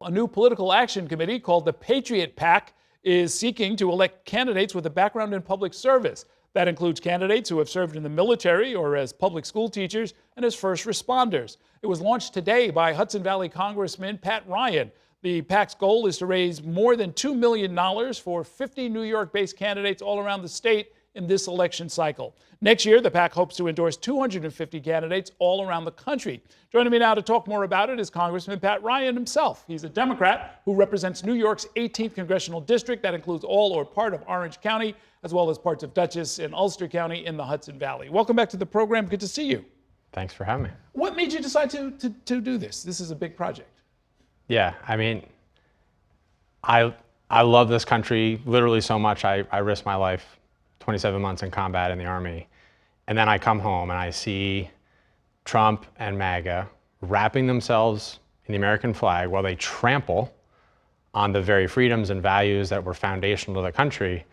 A new political action committee called the Patriot PAC is seeking to elect candidates with a background in public service. That includes candidates who have served in the military or as public school teachers and as first responders. It was launched today by Hudson Valley Congressman Pat Ryan. The PAC's goal is to raise more than $2 million for 50 New York-based candidates all around the state in this election cycle. Next year, the PAC hopes to endorse 250 candidates all around the country. Joining me now to talk more about it is Congressman Pat Ryan himself. He's a Democrat who represents New York's 18th congressional district. That includes all or part of Orange County, as well as parts of Dutchess and Ulster County in the Hudson Valley. Welcome back to the program. Good to see you. Thanks for having me. What made you decide to do this? This is a big project. Yeah, I mean, I love this country literally so much. I risked my life 27 months in combat in the Army. And then I come home and I see Trump and MAGA wrapping themselves in the American flag while they trample on the very freedoms and values that were foundational to the country.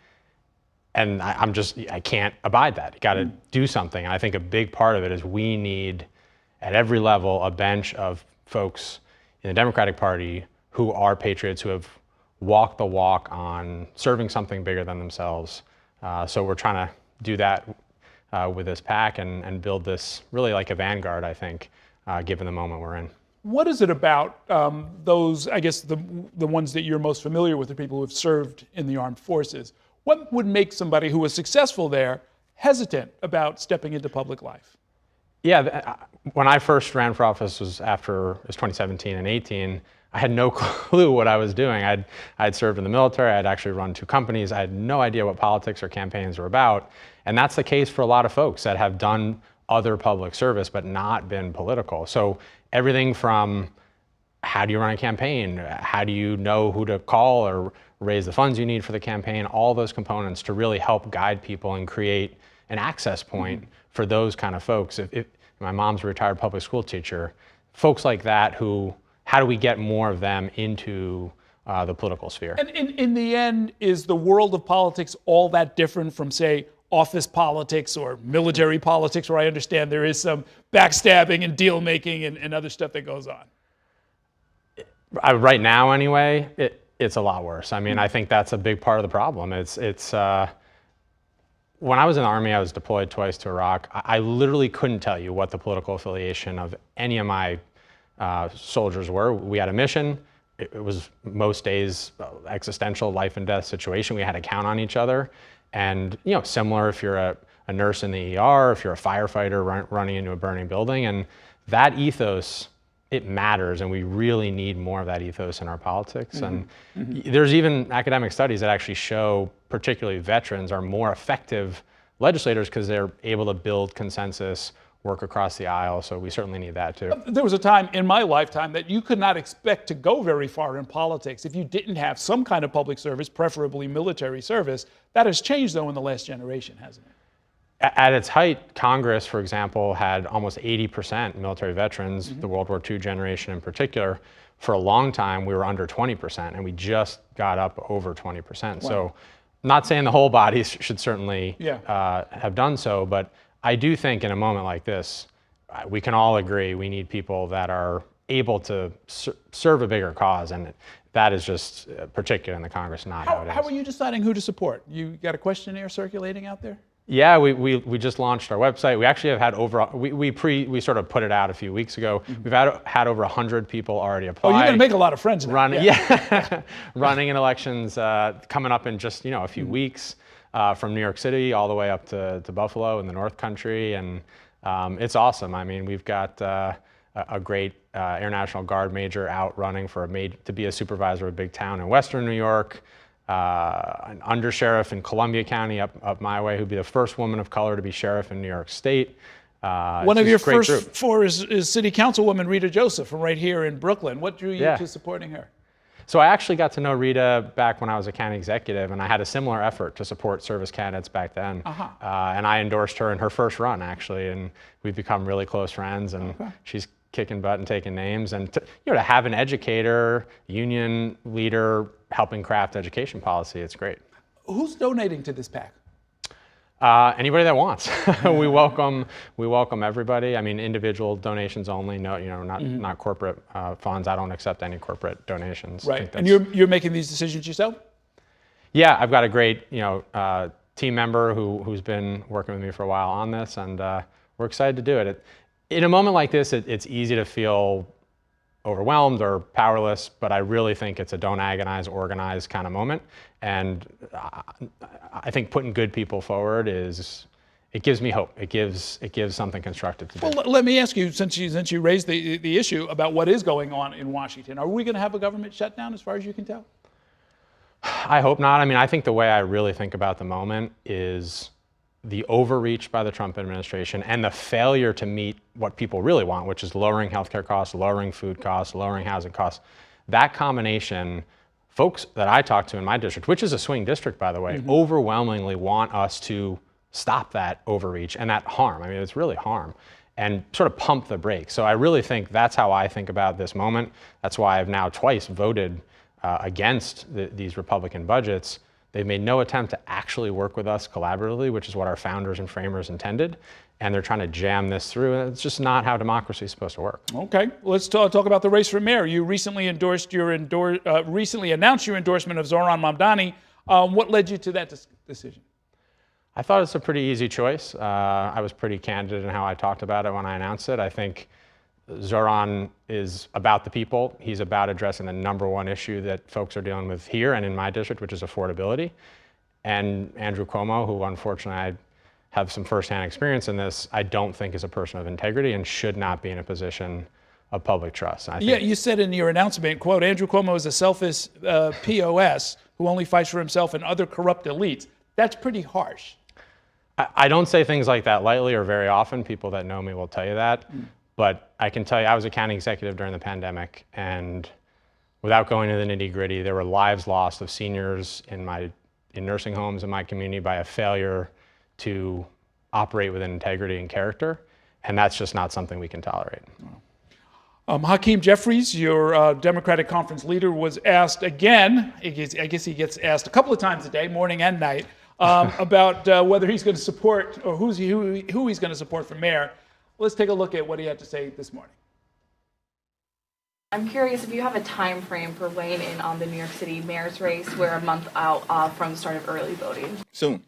And I can't abide that. You got to do something. And I think a big part of it is we need, at every level, a bench of folks in the Democratic Party who are patriots, who have walked the walk on serving something bigger than themselves. So we're trying to do that with this PAC and build this really like a vanguard, I think, given the moment we're in. What is it about those, I guess, the ones that you're most familiar with, the people who have served in the armed forces? What would make somebody who was successful there hesitant about stepping into public life? Yeah, when I first ran for office was 2017 and 18. I had no clue what I was doing. I'd served in the military. I'd actually run 2 companies. I had no idea what politics or campaigns were about. And that's the case for a lot of folks that have done other public service but not been political. So everything from how do you run a campaign, how do you know who to call or raise the funds you need for the campaign, all those components to really help guide people and create an access point for those kind of folks. If my mom's a retired public school teacher, folks like that who, how do we get more of them into the political sphere? And in the end, is the world of politics all that different from, say, office politics or military politics, where I understand there is some backstabbing and deal making and other stuff that goes on? Right now, anyway, it's a lot worse. I mean, I think that's a big part of the problem. When I was in the Army, I was deployed twice to Iraq. I literally couldn't tell you what the political affiliation of any of my soldiers were. We had a mission. It was most days existential life and death situation. We had to count on each other. And, you know, similar if you're a nurse in the ER, if you're a firefighter running into a burning building. And that ethos, it matters, and we really need more of that ethos in our politics. And there's even academic studies that actually show particularly veterans are more effective legislators because they're able to build consensus, work across the aisle, so we certainly need that too. There was a time in my lifetime that you could not expect to go very far in politics if you didn't have some kind of public service, preferably military service. That has changed, though, in the last generation, hasn't it? At its height, Congress, for example, had almost 80% military veterans, the World War II generation in particular. For a long time, we were under 20%, and we just got up over 20%. Wow. So not saying the whole body should certainly have done so, but I do think in a moment like this, we can all agree we need people that are able to serve a bigger cause, and that is just particular in the Congress, not how it is. How are you deciding who to support? You got a questionnaire circulating out there? Yeah, we just launched our website. We actually have had over, we sort of put it out a few weeks ago. We've had over 100 people already apply. Oh, you're gonna make a lot of friends now. Running in elections coming up in just, a few weeks. From New York City all the way up to Buffalo in the North Country, and it's awesome. I mean, we've got a great Air National Guard major out running to be a supervisor of a big town in Western New York, an undersheriff in Columbia County up my way, who'd be the first woman of color to be sheriff in New York State. One of your first 4 is City Councilwoman Rita Joseph from right here in Brooklyn. What drew you to supporting her? So I actually got to know Rita back when I was a county executive, and I had a similar effort to support service candidates back then. And I endorsed her in her first run, actually, and we've become really close friends, and she's kicking butt and taking names. And to have an educator, union leader helping craft education policy, it's great. Who's donating to this PAC? Anybody that wants. we welcome everybody. I mean, individual donations only. No, not corporate funds. I don't accept any corporate donations. Right. And you're making these decisions yourself? Yeah, I've got a great team member who's been working with me for a while on this, and we're excited to do it. In a moment like this, it's easy to feel overwhelmed or powerless, but I really think it's a don't agonize, organize kind of moment. And I think putting good people forward it gives me hope. It gives something constructive to do. Well, let me ask you, since you raised the issue about what is going on in Washington, are we going to have a government shutdown as far as you can tell? I hope not. I mean, I think the way I really think about the moment is the overreach by the Trump administration and the failure to meet what people really want, which is lowering healthcare costs, lowering food costs, lowering housing costs. That combination, folks that I talk to in my district, which is a swing district, by the way, overwhelmingly want us to stop that overreach and that harm. I mean, it's really harm, and sort of pump the brakes. So I really think that's how I think about this moment. That's why I've now twice voted against these Republican budgets. They've made no attempt to actually work with us collaboratively, which is what our founders and framers intended. And they're trying to jam this through, and it's just not how democracy is supposed to work. Okay, let's talk about the race for mayor. You recently announced your endorsement of Zoran Mamdani. What led you to that decision? I thought it's a pretty easy choice. I was pretty candid in how I talked about it when I announced it. I think Zoran is about the people. He's about addressing the number one issue that folks are dealing with here and in my district, which is affordability. And Andrew Cuomo, who unfortunately I have some firsthand experience in this, I don't think is a person of integrity and should not be in a position of public trust. Yeah, you said in your announcement, quote, Andrew Cuomo is a selfish POS who only fights for himself and other corrupt elites. That's pretty harsh. I don't say things like that lightly or very often. People that know me will tell you that. But I can tell you, I was a county executive during the pandemic, and without going into the nitty-gritty, there were lives lost of seniors in nursing homes in my community by a failure to operate with integrity and character, and that's just not something we can tolerate. Hakeem Jeffries, your Democratic conference leader, was asked again, I guess he gets asked a couple of times a day, morning and night, about whether he's going to support, or who he's going to support for mayor. Let's take a look at what he had to say this morning. I'm curious if you have a time frame for weighing in on the New York City mayor's race. We're a month out from the start of early voting. Soon.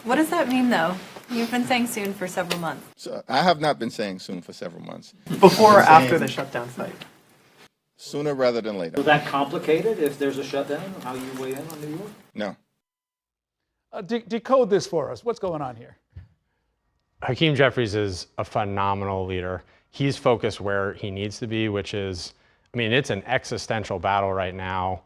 What does that mean, though? You've been saying soon for several months. So I have not been saying soon for several months. Before or after the shutdown fight? Sooner rather than later. Will that complicate it if there's a shutdown? How you weigh in on New York? No. Decode this for us. What's going on here? Hakeem Jeffries is a phenomenal leader. He's focused where he needs to be, which is, I mean, it's an existential battle right now,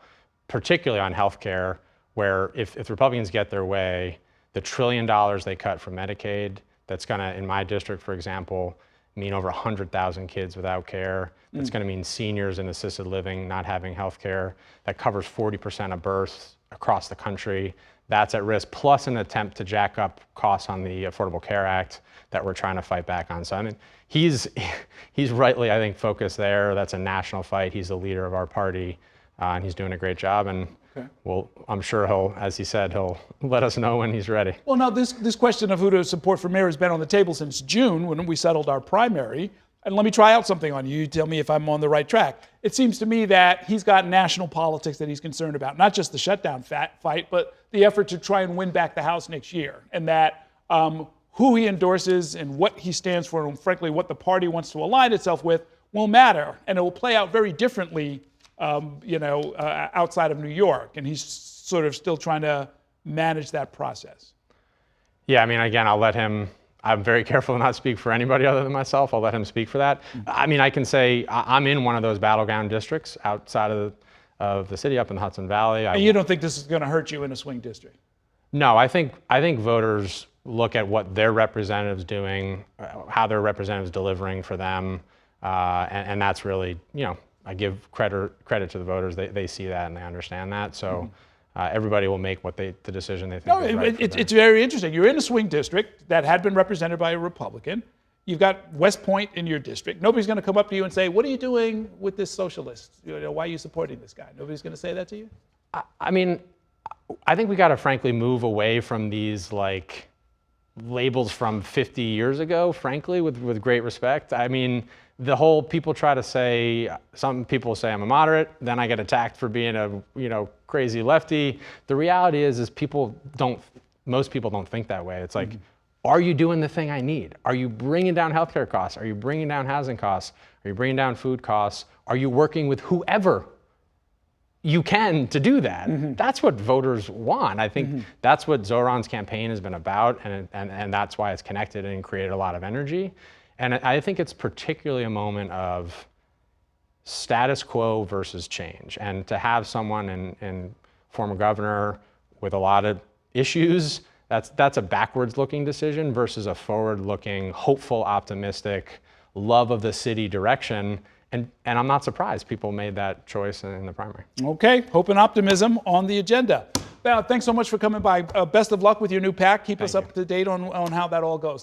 particularly on healthcare, where if Republicans get their way, the $1 trillion they cut from Medicaid, that's going to, in my district, for example, mean over 100,000 kids without care. That's going to mean seniors in assisted living not having health care. That covers 40% of births across the country. That's at risk, plus an attempt to jack up costs on the Affordable Care Act that we're trying to fight back on. So I mean, he's rightly, I think, focused there. That's a national fight. He's the leader of our party, and he's doing a great job. And well, I'm sure he'll, as he said, he'll let us know when he's ready. Well, now this question of who to support for mayor has been on the table since June when we settled our primary. And let me try out something on you. You tell me if I'm on the right track. It seems to me that he's got national politics that he's concerned about, not just the shutdown fight, but the effort to try and win back the House next year. And that who he endorses and what he stands for, and frankly, what the party wants to align itself with, will matter. And it will play out very differently, outside of New York. And he's sort of still trying to manage that process. Yeah, I mean, again, I'll let him. I'm very careful to not speak for anybody other than myself. I'll let him speak for that. I mean, I can say I'm in one of those battleground districts outside of the city, up in the Hudson Valley. And you don't think this is going to hurt you in a swing district? No, I think voters look at what their representatives doing, how their representatives delivering for them, and that's really, I give credit to the voters. They see that and they understand that. So. Everybody will make the decision they think is right. It's very interesting. You're in a swing district that had been represented by a Republican. You've got West Point in your district. Nobody's going to come up to you and say, "What are you doing with this socialist? Why are you supporting this guy?" Nobody's going to say that to you? I mean, I think we got to frankly move away from these like labels from 50 years ago, frankly, with great respect. I mean, the whole people try to say, some people say I'm a moderate, then I get attacked for being a, crazy lefty. The reality is most people don't think that way. It's like, are you doing the thing I need? Are you bringing down healthcare costs? Are you bringing down housing costs? Are you bringing down food costs? Are you working with whoever you can to do that? That's what voters want. I think that's what Zoran's campaign has been about, and that's why it's connected and created a lot of energy. And I think it's particularly a moment of status quo versus change. And to have someone in former governor with a lot of issues, that's a backwards looking decision versus a forward looking, hopeful, optimistic, love of the city direction. And I'm not surprised people made that choice in the primary. Okay, hope and optimism on the agenda. Thanks so much for coming by. Best of luck with your new PAC. Keep us up to date on how that all goes.